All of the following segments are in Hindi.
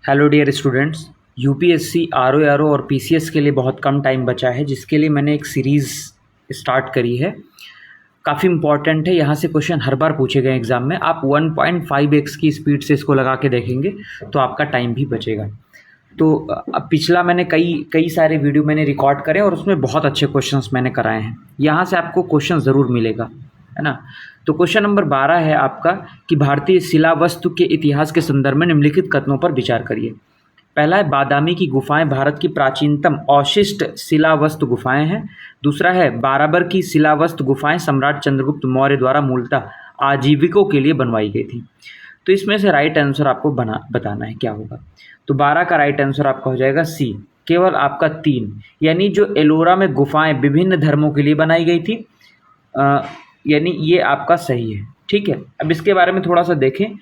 Hello dear students. UPSC RO और पीसीएस के लिए बहुत कम टाइम बचा है, जिसके लिए मैंने एक सीरीज़ स्टार्ट करी है। काफ़ी इंपॉर्टेंट है, यहाँ से क्वेश्चन हर बार पूछे गए एग्ज़ाम में। आप 1.5x की स्पीड से इसको लगा के देखेंगे तो आपका टाइम भी बचेगा। तो अब पिछला मैंने कई सारे वीडियो मैंने रिकॉर्ड करे और उसमें बहुत अच्छे क्वेश्चंस मैंने कराए हैं। यहाँ से आपको क्वेश्चन ज़रूर मिलेगा, है ना। तो क्वेश्चन नंबर 12 है आपका कि भारतीय शिला वस्तु के इतिहास के संदर्भ में निम्नलिखित कथनों पर विचार करिए। पहला है, बादामी की गुफाएं भारत की प्राचीनतम अवशिष्ट शिलावस्तु गुफाएं हैं। दूसरा है, बाराबर की शिलावस्तु गुफाएं सम्राट चंद्रगुप्त मौर्य द्वारा मूलतः आजीविकों के लिए बनवाई गई थी। तो इसमें से राइट आंसर आपको बताना है क्या होगा। तो 12 का राइट आंसर आपका हो जाएगा सी, केवल आपका 3, यानी जो एलोरा में गुफाएं विभिन्न धर्मों के लिए बनाई गई थी, यानी ये आपका सही है। ठीक है, अब इसके बारे में थोड़ा सा देखें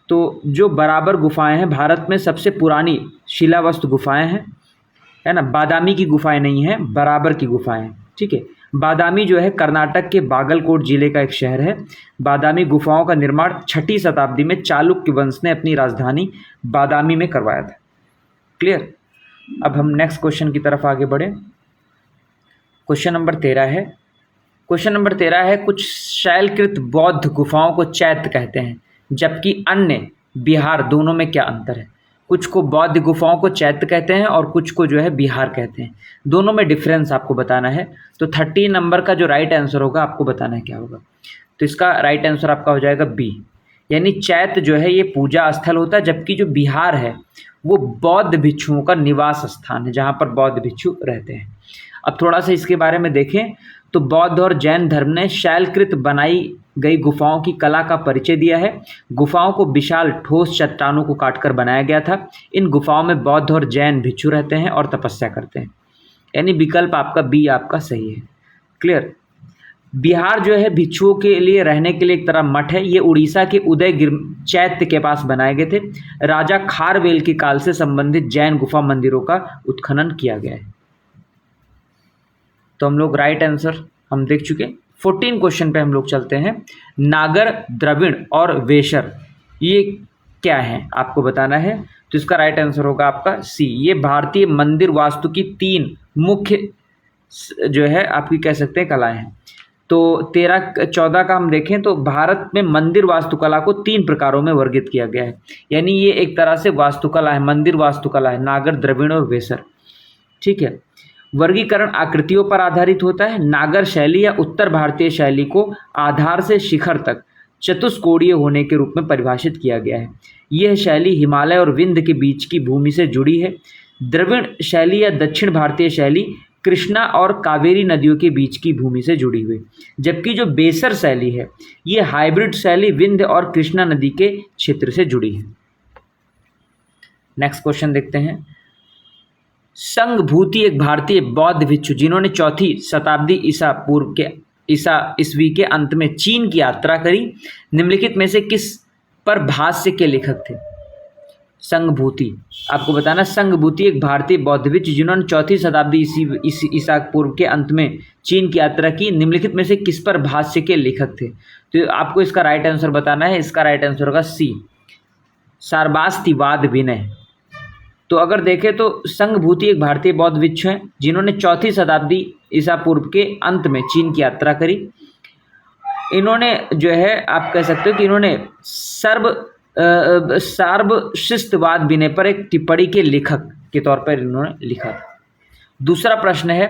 तो जो बराबर गुफाएं हैं, भारत में सबसे पुरानी शिलावस्तु गुफाएं हैं, है ना। बादामी की गुफाएं नहीं हैं, बराबर की गुफाएं हैं। ठीक है, बादामी जो है कर्नाटक के बागलकोट जिले का एक शहर है। बादामी गुफाओं का निर्माण 6ठी शताब्दी में चालुक्य वंश ने अपनी राजधानी बादामी में करवाया था। क्लियर। अब हम नेक्स्ट क्वेश्चन की तरफ आगे बढ़े। क्वेश्चन नंबर 13 है, कुछ शैलकृत बौद्ध गुफाओं को चैत्य कहते हैं, जबकि अन्य बिहार, दोनों में क्या अंतर है। कुछ को बौद्ध गुफाओं को चैत्य कहते हैं और कुछ को जो है बिहार कहते हैं, दोनों में डिफरेंस आपको बताना है। तो 30 नंबर का जो राइट आंसर होगा आपको बताना है क्या होगा। तो इसका राइट आंसर आपका हो जाएगा बी, यानी चैत्य जो है ये पूजा स्थल होता है, जबकि जो बिहार है वो बौद्ध भिक्षुओं का निवास स्थान है, जहाँ पर बौद्ध भिक्षु रहते हैं। अब थोड़ा सा इसके बारे में देखें तो बौद्ध और जैन धर्म ने शैलकृत बनाई गई गुफाओं की कला का परिचय दिया है। गुफाओं को विशाल ठोस चट्टानों को काटकर बनाया गया था। इन गुफाओं में बौद्ध और जैन भिक्षु रहते हैं और तपस्या करते हैं, यानी विकल्प आपका बी आपका सही है। क्लियर। बिहार जो है भिक्षुओं के लिए रहने के लिए एक तरह मठ है। ये उड़ीसा के उदयगिर चैत्य के पास बनाए गए थे। राजा खारवेल के काल से संबंधित जैन गुफा मंदिरों का उत्खनन किया गया है। तो हम लोग राइट आंसर हम देख चुके। 14 क्वेश्चन पे हम लोग चलते हैं। नागर, द्रविड़ और वेशर ये क्या है आपको बताना है। तो इसका राइट आंसर होगा आपका सी, ये भारतीय मंदिर वास्तु की 3 मुख्य जो है आपकी कह सकते हैं कलाएं हैं। तो 13-14 का हम देखें तो भारत में मंदिर वास्तुकला को 3 प्रकारों में वर्गीकृत किया गया है, यानी ये एक तरह से वास्तुकला है, मंदिर वास्तुकला है, नागर, द्रविड़ और वेशर। ठीक है, वर्गीकरण आकृतियों पर आधारित होता है। नागर शैली या उत्तर भारतीय शैली को आधार से शिखर तक चतुष्कोणीय होने के रूप में परिभाषित किया गया है। यह शैली हिमालय और विंध्य के बीच की भूमि से जुड़ी है। द्रविड़ शैली या दक्षिण भारतीय शैली कृष्णा और कावेरी नदियों के बीच की भूमि से जुड़ी हुई, जबकि जो बेसर शैली है ये हाइब्रिड शैली विंध्य और कृष्णा नदी के क्षेत्र से जुड़ी है। नेक्स्ट क्वेश्चन देखते हैं। संघभूति एक भारतीय बौद्ध भिक्षु जिन्होंने 4ठी शताब्दी ईसा ईस्वी के अंत में चीन की यात्रा करी, निम्नलिखित में से किस पर भाष्य के लेखक थे। संघभूति आपको बताना। संघभूति एक भारतीय बौद्ध भिक्षु जिन्होंने 4ठी शताब्दी ईसा पूर्व के अंत में चीन की यात्रा की, निम्नलिखित में से किस पर भाष्य के लेखक थे। तो आपको इसका राइट आंसर बताना है। इसका राइट आंसर होगा सी, सारबास्तिवाद विनय। तो अगर देखें तो संघभूति एक भारतीय बौद्ध भिक्षु हैं जिन्होंने 4ठी शताब्दी ईसा पूर्व के अंत में चीन की यात्रा करी। इन्होंने जो है आप कह सकते हो कि इन्होंने सार्वशिष्टवाद विनय पर एक टिप्पणी के लेखक के तौर पर इन्होंने लिखा था। दूसरा प्रश्न है,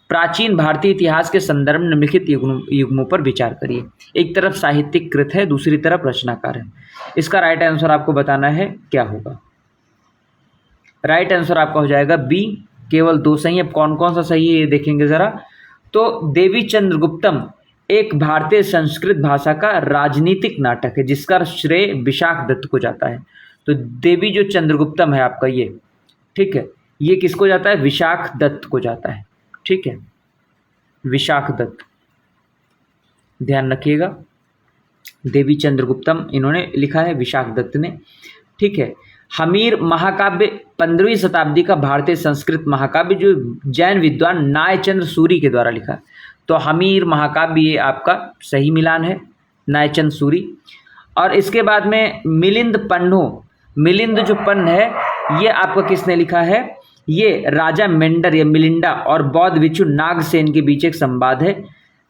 प्राचीन भारतीय इतिहास के संदर्भ में निम्नलिखित युग्मों पर विचार करिए। एक तरफ साहित्यिक कृत है, दूसरी तरफ रचनाकार है। इसका राइट आंसर आपको बताना है क्या होगा। राइट आंसर आपका हो जाएगा बी, केवल 2 सही। अब कौन कौन सा सही है ये देखेंगे ज़रा। तो देवी चंद्रगुप्तम एक भारतीय संस्कृत भाषा का राजनीतिक नाटक है जिसका श्रेय विशाख दत्त को जाता है। तो देवी जो चंद्रगुप्तम है आपका ये, ठीक है, ये किसको जाता है, विशाख दत्त को जाता है। ठीक है, विशाख दत्त, ध्यान रखिएगा। देवी चंद्रगुप्तम इन्होंने लिखा है, विशाख दत्त ने। ठीक है, हमीर महाकाव्य 15वीं शताब्दी का भारतीय संस्कृत महाकाव्य जो जैन विद्वान नायचंद्र सूरी के द्वारा लिखा। तो हमीर महाकाव्य ये आपका सही मिलान है, नायचंद्र सूरी। और इसके बाद में मिलिंद पन्नो, मिलिंद जो पन्न है ये आपका किसने लिखा है? ये राजा मेंडर या मिलिंडा और बौद्ध भिक्षु नागसेन के बीच एक संवाद है।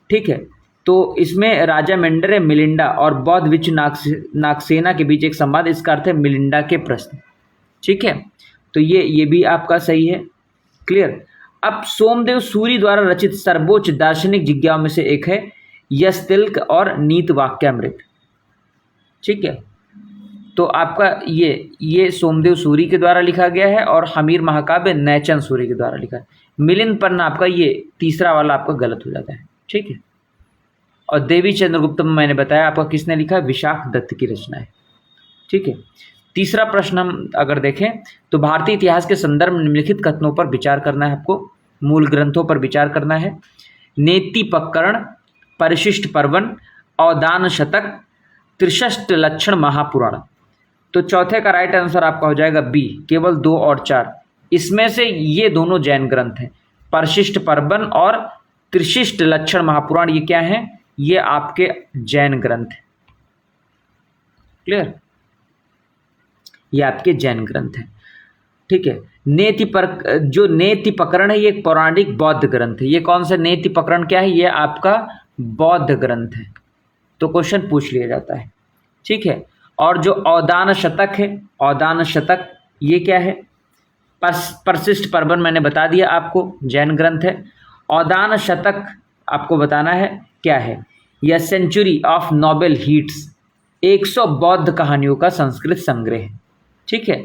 ठीक है, तो इसमें राजा मेंडर या मिलिंडा और बौद्ध भिक्षु नागसेना के बीच एक संवाद, इसका अर्थ है मिलिंडा के प्रश्न। ठीक है, तो ये भी आपका सही है। क्लियर। अब सोमदेव सूरी द्वारा रचित सर्वोच्च दार्शनिक जिज्ञाओं में से एक है यशतिल्क और नीत वाक्यामृत। ठीक है, तो आपका ये सोमदेव सूरी के द्वारा लिखा गया है और हमीर महाकाव्य नैचन सूरी के द्वारा लिखा है। मिलिंद पन्ना आपका ये तीसरा वाला आपका गलत हो जाता है। ठीक है, और देवी चंद्रगुप्त में मैंने बताया आपका किसने लिखा है? विशाख दत्त की रचना है। ठीक है, तीसरा प्रश्न हम अगर देखें तो भारतीय इतिहास के संदर्भ में निम्नलिखित कथनों पर विचार करना है आपको, मूल ग्रंथों पर विचार करना है। नेतिपकरण, परिशिष्ट पर्वन, अवदान शतक, त्रिशष्ट लक्षण महापुराण। तो चौथे का राइट आंसर आपका हो जाएगा बी, केवल 2 और 4। इसमें से ये दोनों जैन ग्रंथ हैं, परिशिष्ट पर्वन और त्रिशिष्ट लक्षण महापुराण। ये क्या है? ये आपके जैन ग्रंथ हैं। क्लियर, ये आपके जैन ग्रंथ हैं। ठीक है, जो नेति प्रकरण है ये एक पौराणिक बौद्ध ग्रंथ है। ये कौन सा नेति प्रकरण क्या है? ये आपका बौद्ध ग्रंथ है, तो क्वेश्चन पूछ लिया जाता है। ठीक है, और जो अवदान शतक है, अवदान शतक ये क्या है? परशिष्ट पर्वन मैंने बता दिया आपको, जैन ग्रंथ है। अवदान शतक आपको बताना है क्या है? यह सेंचुरी ऑफ नोबेल हिट्स, 100 बौद्ध कहानियों का संस्कृत संग्रह है। ठीक है,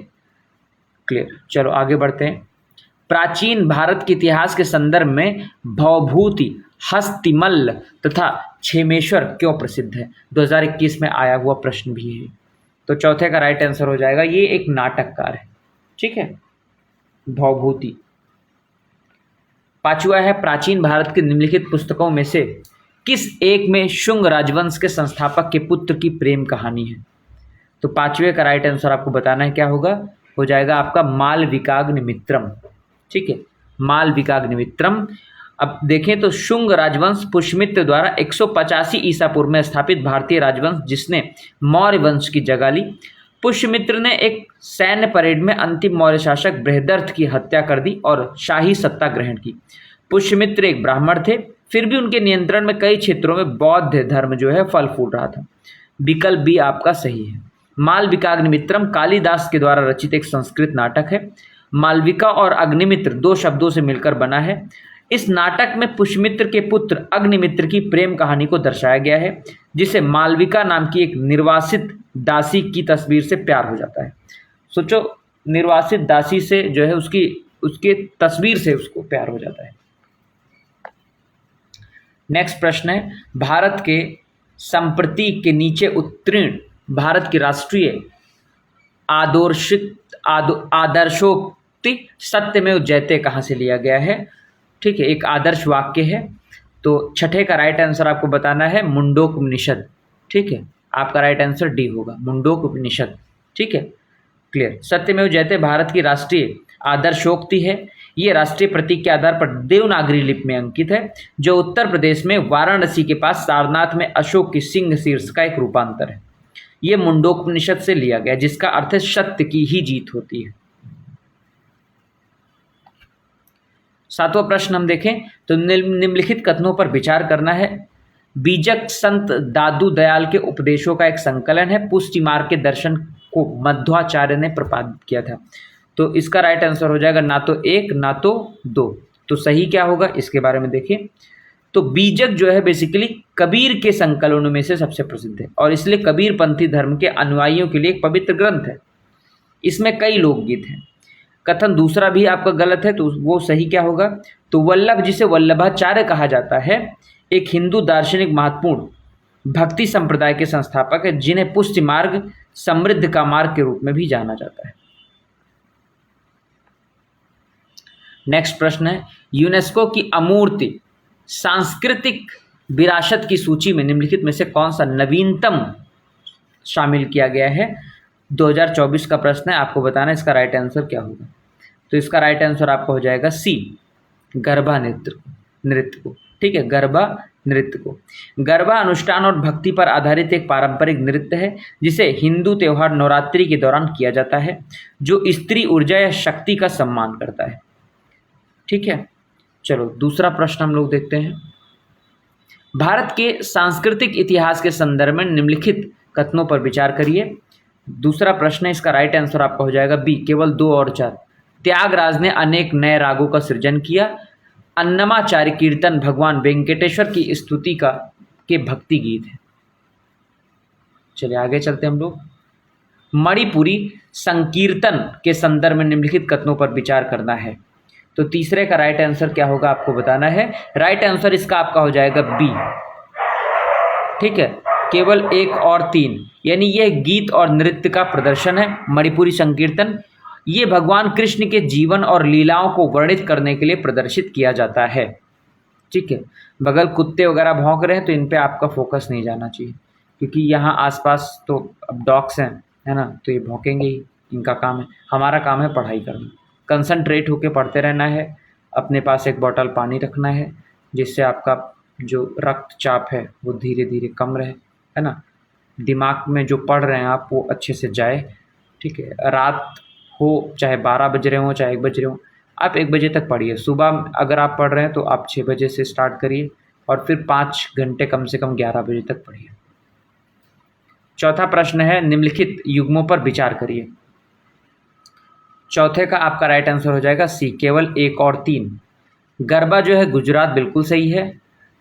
क्लियर। चलो आगे बढ़ते हैं। प्राचीन भारत के इतिहास के संदर्भ में भवभूति, हस्तिमल्ल तथा क्षेमेश्वर क्यों प्रसिद्ध है? 2021 में आया हुआ प्रश्न भी है। तो चौथे का राइट आंसर हो जाएगा, ये एक नाटककार है। ठीक है, भवभूति। पांचवा है प्राचीन भारत की निम्नलिखित पुस्तकों में से किस एक में शुंग राजवंश के संस्थापक के पुत्र की प्रेम कहानी है? तो पांचवे का राइट आंसर आपको बताना है, क्या होगा? हो जाएगा आपका मालविकाग्निमित्रम। ठीक है, मालविकाग्निमित्रम। अब देखें तो शुंग राजवंश पुष्यमित्र द्वारा 185 ईसा पूर्व में स्थापित भारतीय राजवंश जिसने मौर्य वंश की जगह ली। पुष्यमित्र ने एक सैन्य परेड में अंतिम मौर्य शासक बृहदर्थ की हत्या कर दी और शाही सत्ता ग्रहण की। पुष्यमित्र एक ब्राह्मण थे, फिर भी उनके नियंत्रण में कई क्षेत्रों में बौद्ध धर्म जो है फल फूल रहा था। विकल्प बी आपका सही है। मालविकाग्निमित्रम कालिदास के द्वारा रचित एक संस्कृत नाटक है। मालविका और अग्निमित्र 2 शब्दों से मिलकर बना है। इस नाटक में पुष्यमित्र के पुत्र अग्निमित्र की प्रेम कहानी को दर्शाया गया है, जिसे मालविका नाम की एक निर्वासित दासी की तस्वीर से प्यार हो जाता है। सोचो, निर्वासित दासी से जो है उसके तस्वीर से उसको प्यार हो जाता है। नेक्स्ट प्रश्न है, भारत के संप्रति के नीचे उत्तीर्ण भारत की राष्ट्रीय आदर्शोक्ति सत्यमेव जयते कहाँ से लिया गया है? ठीक है, एक आदर्श वाक्य है। तो छठे का राइट आंसर आपको बताना है मुंडोक उपनिषद। ठीक है, आपका राइट आंसर डी होगा, मुंडोक उपनिषद। ठीक है, क्लियर। सत्यमेव जयते भारत की राष्ट्रीय आदर्शोक्ति है। ये राष्ट्रीय प्रतीक के आधार पर देवनागरी लिपि में अंकित है, जो उत्तर प्रदेश में वाराणसी के पास सारनाथ में अशोक की सिंह शीर्ष का एक रूपांतर है। ये मुंडोपनिषद से लिया गया, जिसका अर्थ है सत्य की ही जीत होती है। सातवां प्रश्न हम देखें तो निम्नलिखित कथनों पर विचार करना है। बीजक संत दादू दयाल के उपदेशों का एक संकलन है। पुष्टि मार्ग के दर्शन को मध्वाचार्य ने प्रपादित किया था। तो इसका राइट आंसर हो जाएगा ना तो 1 ना तो 2। तो सही क्या होगा इसके बारे में देखें। तो बीजक जो है बेसिकली कबीर के संकलनों में से सबसे प्रसिद्ध है और इसलिए कबीर पंथी धर्म के अनुयायियों के लिए एक पवित्र ग्रंथ है। इसमें कई लोकगीत हैं। कथन दूसरा भी आपका गलत है, तो वो सही क्या होगा? तो वल्लभ, जिसे वल्लभाचार्य कहा जाता है, एक हिंदू दार्शनिक महत्वपूर्ण भक्ति संप्रदाय के संस्थापक है, जिन्हें पुष्टि मार्ग समृद्ध का मार्ग के रूप में भी जाना जाता है। नेक्स्ट प्रश्न है, यूनेस्को की अमूर्त सांस्कृतिक विरासत की सूची में निम्नलिखित में से कौन सा नवीनतम शामिल किया गया है? 2024 का प्रश्न है, आपको बताना है इसका राइट आंसर क्या होगा। तो इसका राइट आंसर आपका हो जाएगा सी, गरबा नृत्य को। ठीक है, गरबा नृत्य को। गरबा अनुष्ठान और भक्ति पर आधारित एक पारंपरिक नृत्य है जिसे हिंदू त्योहार नवरात्रि के दौरान किया जाता है, जो स्त्री ऊर्जा या शक्ति का सम्मान करता है। ठीक है, चलो दूसरा प्रश्न हम लोग देखते हैं। भारत के सांस्कृतिक इतिहास के संदर्भ में निम्नलिखित कथनों पर विचार करिए। दूसरा प्रश्न है, इसका राइट आंसर आपका हो जाएगा बी, केवल 2 और 4। त्यागराज ने अनेक नए रागों का सृजन किया। अन्नमाचार्य कीर्तन भगवान वेंकटेश्वर की स्तुति का के भक्ति गीत है। चलिए आगे चलते हैं हम लोग। मणिपुरी संकीर्तन के संदर्भ में निम्नलिखित कथनों पर विचार करना है। तो तीसरे का राइट आंसर क्या होगा आपको बताना है। राइट आंसर इसका आपका हो जाएगा बी। ठीक है, केवल 1 और 3, यानी यह गीत और नृत्य का प्रदर्शन है। मणिपुरी संकीर्तन ये भगवान कृष्ण के जीवन और लीलाओं को वर्णित करने के लिए प्रदर्शित किया जाता है। ठीक है, बगल कुत्ते वगैरह भौंक रहे हैं तो इन पे आपका फोकस नहीं जाना चाहिए, क्योंकि यहाँ आसपास तो अब डॉग्स हैं, है ना, तो ये भौंकेंगे ही, इनका काम है। हमारा काम है पढ़ाई करना, कंसंट्रेट होकर पढ़ते रहना है। अपने पास एक बोतल पानी रखना है जिससे आपका जो रक्तचाप है वो धीरे धीरे कम रहे, है ना, दिमाग में जो पढ़ रहे हैं आप वो अच्छे से जाए। ठीक है, रात हो चाहे 12 बज रहे हों चाहे 1 बज रहे हों, आप 1 बजे तक पढ़िए। सुबह अगर आप पढ़ रहे हैं तो आप 6 बजे से स्टार्ट करिए और फिर 5 घंटे कम से कम 11 बजे तक पढ़िए। चौथा प्रश्न है, निम्नलिखित युग्मों पर विचार करिए। चौथे का आपका राइट आंसर हो जाएगा सी, केवल 1 और 3। गरबा जो है गुजरात बिल्कुल सही है।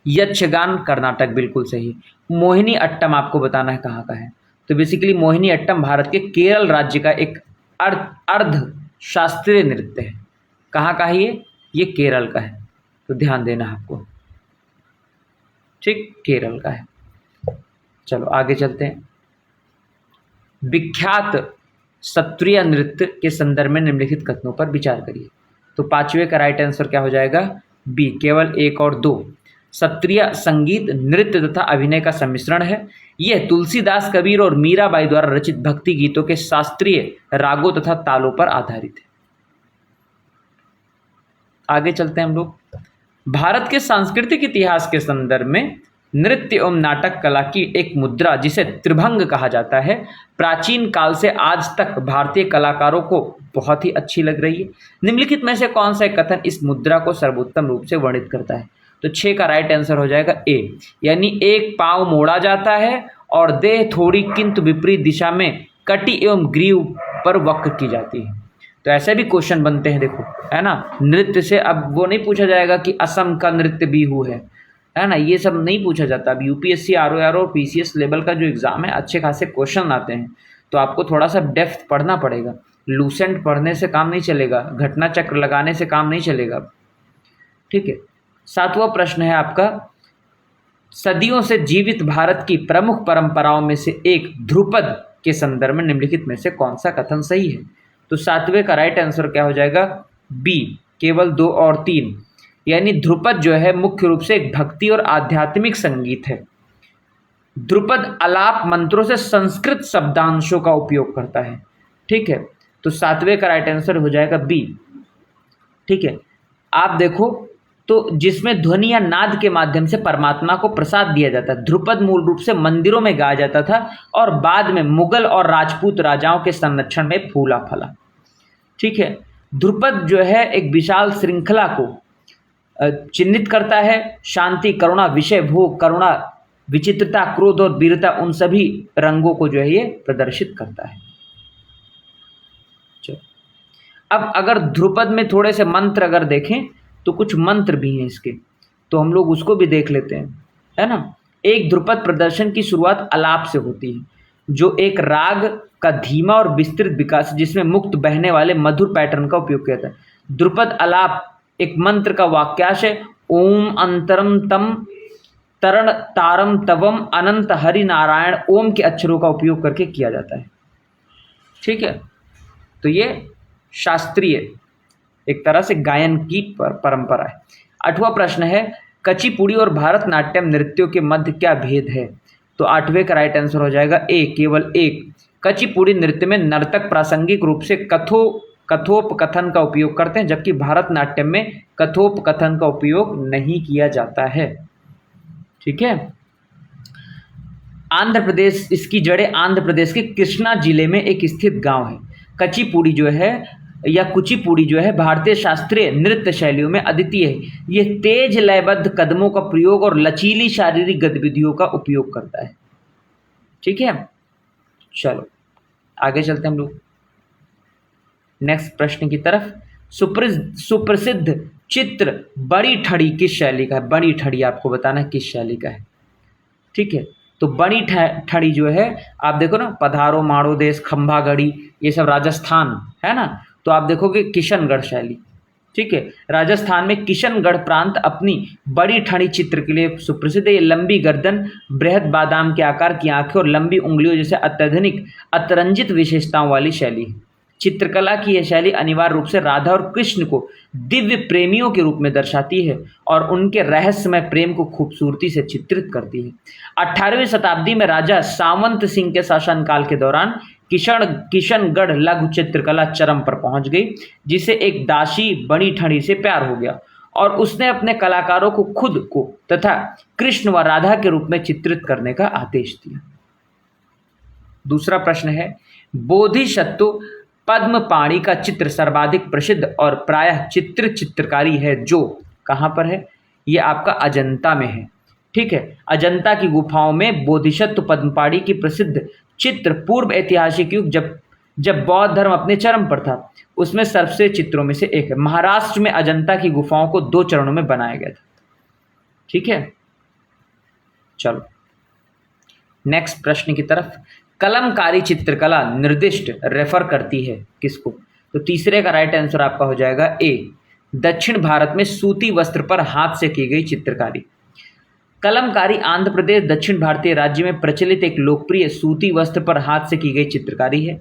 यक्षगान कर्नाटक बिल्कुल सही है। मोहिनी अट्टम आपको बताना है कहाँ का है। तो बेसिकली मोहिनी अट्टम भारत के केरल राज्य का एक अर्ध शास्त्रीय नृत्य है। कहाँ का है ये केरल का है, तो ध्यान देना आपको। ठीक, केरल का है। चलो आगे चलते हैं। विख्यात सत्रिय नृत्य के संदर्भ में निम्नलिखित कथनों पर विचार करिए। तो 5वें का राइट आंसर क्या हो जाएगा बी, केवल 1 और 2। सत्रिय संगीत नृत्य तथा अभिनय का सम्मिश्रण है। यह तुलसीदास, कबीर और मीराबाई द्वारा रचित भक्ति गीतों के शास्त्रीय रागों तथा तालों पर आधारित है। आगे चलते हैं हम लोग। भारत के सांस्कृतिक इतिहास के संदर्भ में नृत्य एवं नाटक कला की एक मुद्रा जिसे त्रिभंग कहा जाता है, प्राचीन काल से आज तक भारतीय कलाकारों को बहुत ही अच्छी लग रही है। निम्नलिखित में से कौन सा एक कथन इस मुद्रा को सर्वोत्तम रूप से वर्णित करता है। तो 6 का राइट आंसर हो जाएगा ए, यानी एक पांव मोड़ा जाता है और देह थोड़ी किंतु विपरीत दिशा में कटी एवं ग्रीव पर वक्र की जाती है। तो ऐसे भी क्वेश्चन बनते हैं, देखो, है ना। नृत्य से अब वो नहीं पूछा जाएगा कि असम का नृत्य बिहू है ना, ये सब नहीं पूछा जाता। अब यूपीएससी, आरओआर और पीसीएस लेवल का जो एग्ज़ाम है, अच्छे खासे क्वेश्चन आते हैं, तो आपको थोड़ा सा डेप्थ पढ़ना पड़ेगा। लूसेंट पढ़ने से काम नहीं चलेगा, घटना चक्र लगाने से काम नहीं चलेगा। ठीक है, 7वां प्रश्न है आपका, सदियों से जीवित भारत की प्रमुख परंपराओं में से एक ध्रुपद के संदर्भ में निम्नलिखित में से कौन सा कथन सही है। तो 7वें का राइट आंसर क्या हो जाएगा बी, केवल 2 और 3, यानी ध्रुपद जो है मुख्य रूप से एक भक्ति और आध्यात्मिक संगीत है। ध्रुपद अलाप मंत्रों से संस्कृत शब्दांशों का उपयोग करता है। ठीक है, तो 7वें का राइट आंसर हो जाएगा बी। ठीक है, आप देखो तो जिसमें ध्वनि या नाद के माध्यम से परमात्मा को प्रसाद दिया जाता है। ध्रुपद मूल रूप से मंदिरों में गाया जाता था और बाद में मुगल और राजपूत राजाओं के संरक्षण में फूला फला। ठीक है, ध्रुपद जो है एक विशाल श्रृंखला को चिन्हित करता है। शांति, करुणा, विषय भोग, करुणा, विचित्रता, क्रोध और वीरता, उन सभी रंगों को जो है ये प्रदर्शित करता है। चलो, अब अगर ध्रुपद में थोड़े से मंत्र अगर देखें तो कुछ मंत्र भी हैं इसके, तो हम लोग उसको भी देख लेते हैं, है ना। एक ध्रुपद प्रदर्शन की शुरुआत अलाप से होती है, जो एक राग का धीमा और विस्तृत विकास जिसमें मुक्त बहने वाले मधुर पैटर्न का उपयोग किया जाता है। ध्रुपद अलाप एक मंत्र का वाक्यांश है। ओम अंतरम तम तरण तारम तवम अनंत हरि नारायण, ओम के अक्षरों का उपयोग करके किया जाता है। ठीक है, तो ये शास्त्रीय एक तरह से गायन की परंपरा है। 8वां प्रश्न है, कचिपुड़ी और भरतनाट्यम नृत्यों के मध्य क्या भेद है। तो 8वें का राइट आंसर हो जाएगा ए, केवल 1। कचिपुड़ी नृत्य में नर्तक प्रासंगिक रूप से कथोपकथन का उपयोग करते हैं, जबकि भरतनाट्यम में कथोपकथन का उपयोग नहीं किया जाता है। ठीक है। आंध्र प्रदेश, इसकी जड़ें आंध्र प्रदेश के कृष्णा जिले में एक स्थित गांव है। कचिपुड़ी जो है या कुचिपुड़ी जो है भारतीय शास्त्रीय नृत्य शैलियों में अद्वितीय है। ये तेज लयबद्ध कदमों का प्रयोग और लचीली शारीरिक गतिविधियों का उपयोग करता है। ठीक है, चलो आगे चलते हैं हम लोग नेक्स्ट प्रश्न की तरफ। सुप्रसिद्ध चित्र बड़ी ठड़ी किस शैली का है? बड़ी ठड़ी आपको बताना है किस शैली का है। ठीक है, तो बड़ी ठड़ी जो है आप देखो ना, पधारो माड़ो देश, खंभा गढ़ी, ये सब राजस्थान है ना। तो आप देखोगे किशनगढ़ शैली। ठीक है, राजस्थान में किशनगढ़ प्रांत अपनी बड़ी ठड़ी चित्र के लिए सुप्रसिद्ध है। ये लंबी गर्दन, बृहद बादाम के आकार की आंखें और लंबी उंगलियों जैसे अत्यधिक अतिरंजित विशेषताओं वाली शैली है। चित्रकला की यह शैली अनिवार्य रूप से राधा और कृष्ण को दिव्य प्रेमियों के रूप में दर्शाती है और उनके रहस्यमय प्रेम को खूबसूरती से चित्रित करती है। 18वीं शताब्दी में राजा सावंत सिंह के शासनकाल के दौरान किशनगढ़ लघु चित्रकला चरम पर पहुंच गई, जिसे एक दासी बड़ी ठड़ी से प्यार हो गया और उसने अपने कलाकारों को खुद को तथा कृष्ण व राधा के रूप में चित्रित करने का आदेश दिया। दूसरा प्रश्न है, बोधिसत्व पद्मपाणि का चित्र सर्वाधिक प्रसिद्ध और प्रायः चित्रकारी है जो कहाँ पर है? ये आपका अजंता में है। ठीक है, अजंता की गुफाओं में बोधिसत्व पद्मपाणि की प्रसिद्ध चित्र पूर्व ऐतिहासिक युग जब बौद्ध धर्म अपने चरम पर था, उसमें सर्वश्रेष्ठ चित्रों में से एक है। महाराष्ट्र में अजंता की गुफाओं को 2 चरणों में बनाया गया था। ठीक है, चलो नेक्स्ट प्रश्न की तरफ। कलमकारी चित्रकला निर्दिष्ट रेफर करती है किसको? तो तीसरे का राइट आंसर आपका हो जाएगा ए, दक्षिण भारत में सूती वस्त्र पर हाथ से की गई चित्रकारी। कलमकारी आंध्र प्रदेश दक्षिण भारतीय राज्य में प्रचलित एक लोकप्रिय सूती वस्त्र पर हाथ से की गई चित्रकारी है।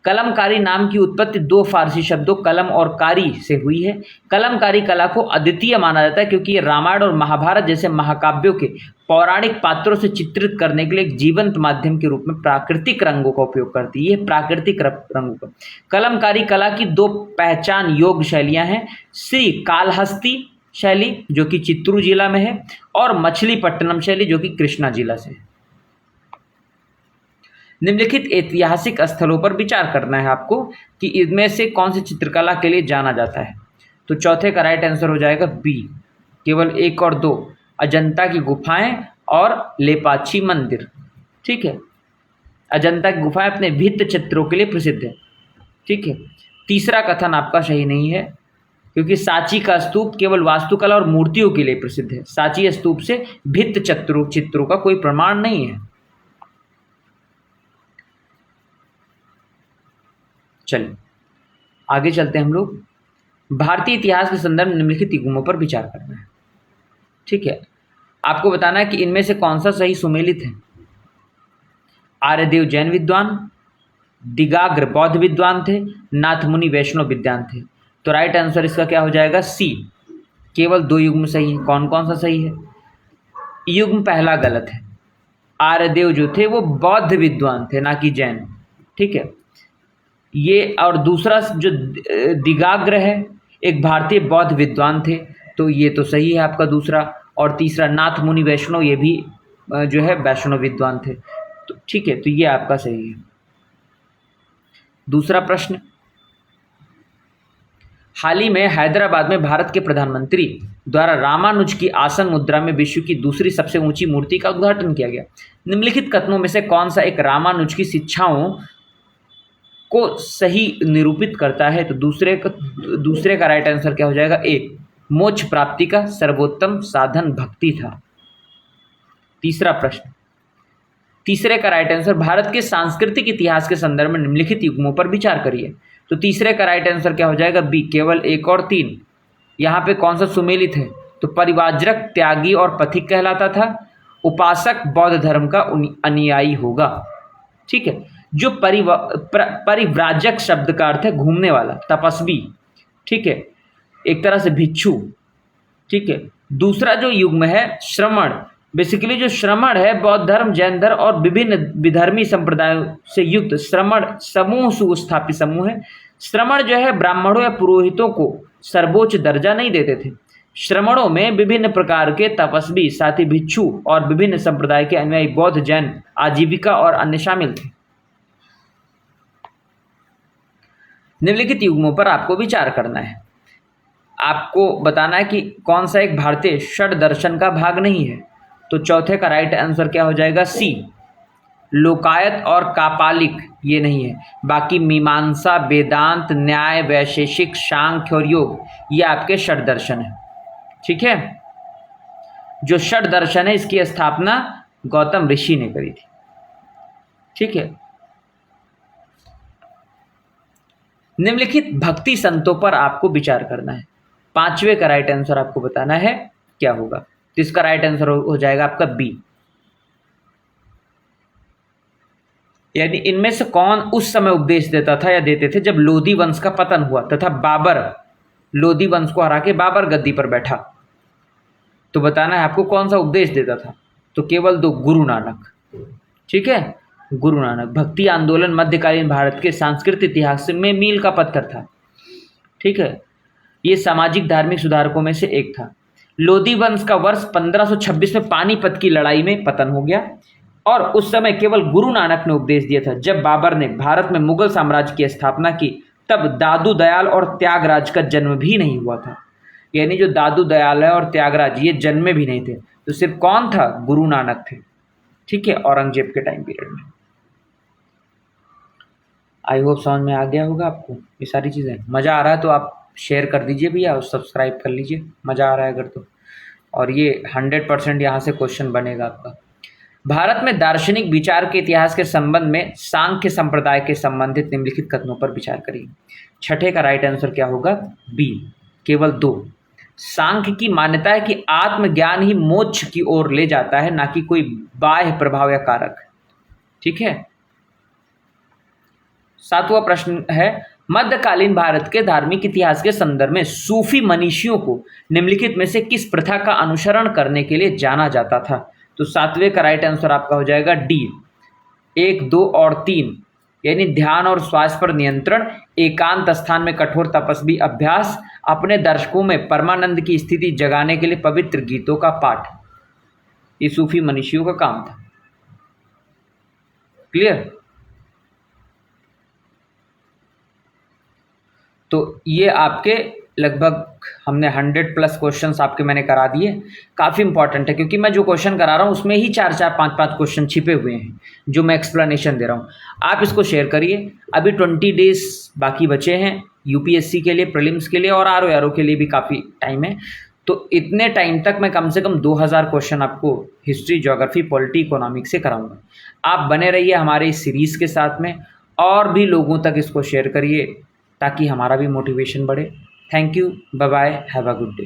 कलमकारी नाम की उत्पत्ति 2 फारसी शब्दों कलम और कारी से हुई है। कलमकारी कला को अद्वितीय माना जाता है क्योंकि ये रामायण और महाभारत जैसे महाकाव्यों के पौराणिक पात्रों से चित्रित करने के लिए एक जीवंत माध्यम के रूप में प्राकृतिक रंगों का उपयोग करती है। ये प्राकृतिक रंगों का कलमकारी कला की 2 पहचान योग्य शैलियां हैं। श्री कालहस्ती शैली जो कि चित्तूर जिला में है और मछलीपट्टनम शैली जो कि कृष्णा जिला से है। निम्नलिखित ऐतिहासिक स्थलों पर विचार करना है आपको कि इनमें से कौन सी चित्रकला के लिए जाना जाता है। तो चौथे का राइट आंसर हो जाएगा बी, केवल 1 और 2, अजंता की गुफाएं और लेपाक्षी मंदिर। ठीक है, अजंता की गुफाएं अपने भित्ति चित्रों के लिए प्रसिद्ध है। ठीक है, तीसरा कथन आपका सही नहीं है क्योंकि सांची का स्तूप केवल वास्तुकला और मूर्तियों के लिए प्रसिद्ध है। सांची स्तूप से भित्ति चित्रों का कोई प्रमाण नहीं है। चलिए आगे चलते हैं हम लोग। भारतीय इतिहास के संदर्भ में निम्नलिखित युग्मों पर विचार करना है। ठीक है, आपको बताना है कि इनमें से कौन सा सही सुमेलित है। आर्यदेव जैन विद्वान, दिगाग्र बौद्ध विद्वान थे, नाथ मुनि वैष्णव विद्वान थे। तो राइट आंसर इसका क्या हो जाएगा? सी, केवल 2 युग्म सही है। कौन कौन सा सही है? युग्म पहला गलत है। आर्यदेव जो थे वो बौद्ध विद्वान थे, ना कि जैन। ठीक है, ये और दूसरा जो दिगाग्र है एक भारतीय बौद्ध विद्वान थे, तो ये तो सही है आपका दूसरा। और तीसरा नाथ मुनि वैष्णव, ये भी जो है वैष्णव विद्वान थे। तो ठीक है, तो ये आपका सही है। दूसरा प्रश्न, हाल ही में हैदराबाद में भारत के प्रधानमंत्री द्वारा रामानुज की आसन मुद्रा में विश्व की दूसरी सबसे ऊंची मूर्ति का उद्घाटन किया गया। निम्नलिखित कथनों में से कौन सा एक रामानुज की शिक्षाओं को सही निरूपित करता है? तो दूसरे का राइट आंसर क्या हो जाएगा? ए, मोक्ष प्राप्ति का सर्वोत्तम साधन भक्ति था। तीसरा प्रश्न, तीसरे का राइट आंसर, भारत के सांस्कृतिक इतिहास के संदर्भ में निम्नलिखित युग्मों पर विचार करिए। तो तीसरे का राइट आंसर क्या हो जाएगा? बी, केवल 1 और 3। यहाँ पे कौन सा सुमेलित है? तो परिव्राजक त्यागी और पथिक कहलाता था। उपासक बौद्ध धर्म का अनुयायी होगा। ठीक है, जो परिव्राजक शब्द का अर्थ है घूमने वाला, तपस्वी। ठीक है, एक तरह से भिक्षु। ठीक है, दूसरा जो युग्म है श्रमण, बेसिकली जो श्रमण है बौद्ध धर्म, जैन धर्म और विभिन्न विधर्मी संप्रदायों से युक्त श्रमण समूह सुस्थापित समूह है। श्रमण जो है ब्राह्मणों या पुरोहितों को सर्वोच्च दर्जा नहीं देते थे। श्रमणों में विभिन्न प्रकार के तपस्वी, साथ ही भिक्षु और विभिन्न संप्रदाय के अनुयायी, बौद्ध, जैन, आजीविका और अन्य शामिल थे। निम्नलिखित युग्मों पर आपको विचार करना है। आपको बताना है कि कौन सा एक भारतीय षड दर्शन का भाग नहीं है। तो चौथे का राइट आंसर क्या हो जाएगा? सी, लोकायत और कापालिक ये नहीं है। बाकी मीमांसा, वेदांत, न्याय, वैशेषिक, सांख्य और योग ये आपके षड दर्शन है। ठीक है, जो षड दर्शन है इसकी स्थापना गौतम ऋषि ने करी थी। ठीक है, निम्नलिखित भक्ति संतों पर आपको विचार करना है। पांचवे का राइट आंसर आपको बताना है क्या होगा। तो इसका राइट आंसर हो जाएगा आपका बी, यानी इनमें से कौन उस समय उपदेश देता था या देते थे जब लोधी वंश का पतन हुआ तथा बाबर लोधी वंश को हरा के बाबर गद्दी पर बैठा। तो बताना है आपको कौन सा उपदेश देता था। तो केवल दो, गुरु नानक। ठीक है, गुरु नानक। भक्ति आंदोलन मध्यकालीन भारत के सांस्कृतिक इतिहास में मील का पत्थर था। ठीक है, ये सामाजिक धार्मिक सुधारकों में से एक था। लोधी वंश का वर्ष 1526 में पानीपत की लड़ाई में पतन हो गया और उस समय केवल गुरु नानक ने उपदेश दिया था। जब बाबर ने भारत में मुगल साम्राज्य की स्थापना की तब दादू दयाल और त्यागराज का जन्म भी नहीं हुआ था। यानी जो दादू दयाल है और त्यागराज ये जन्मे भी नहीं थे। तो सिर्फ कौन था? गुरु नानक थे। ठीक है, औरंगजेब के टाइम पीरियड में। आई होप समझ में आ गया होगा आपको ये सारी चीज़ें। मज़ा आ रहा है तो आप शेयर कर दीजिए भैया और सब्सक्राइब कर लीजिए, मज़ा आ रहा है अगर तो। और ये 100% यहाँ से क्वेश्चन बनेगा आपका। भारत में दार्शनिक विचार के इतिहास के संबंध में सांख्य संप्रदाय के संबंधित निम्नलिखित कथनों पर विचार करिए। छठे का राइट आंसर क्या होगा? बी, केवल दो। सांख्य की मान्यता है कि आत्मज्ञान ही मोक्ष की ओर ले जाता है, ना कि कोई बाह्य प्रभाव या कारक। ठीक है, सातवां प्रश्न है, मध्यकालीन भारत के धार्मिक इतिहास के संदर्भ में सूफी मनीषियों को निम्नलिखित में से किस प्रथा का अनुसरण करने के लिए जाना जाता था। तो सातवें का राइट आंसर आपका हो जाएगा डी, 1, 2 और 3, यानी ध्यान और श्वास पर नियंत्रण, एकांत स्थान में कठोर तपस्वी अभ्यास, अपने दर्शकों में परमानंद की स्थिति जगाने के लिए पवित्र गीतों का पाठ। ये सूफी मनीषियों का काम था। क्लियर? तो ये आपके लगभग हमने 100+ क्वेश्चंस आपके मैंने करा दिए। काफ़ी इंपॉर्टेंट है क्योंकि मैं जो क्वेश्चन करा रहा हूँ उसमें ही 4-4, 5-5 क्वेश्चन छिपे हुए हैं जो मैं एक्सप्लेनेशन दे रहा हूँ। आप इसको शेयर करिए। अभी 20 डेज बाकी बचे हैं यूपीएससी के लिए, प्रीलिम्स के लिए और आरओ के लिए भी काफ़ी टाइम है। तो इतने टाइम तक मैं कम से कम 2000 क्वेश्चन आपको हिस्ट्री, ज्योग्राफी, पॉलिटी, इकोनॉमिक्स से कराऊंगा। आप बने रहिए हमारे इस सीरीज़ के साथ में और भी लोगों तक इसको शेयर करिए ताकि हमारा भी मोटिवेशन बढ़े। Thank you, bye bye, have a good day.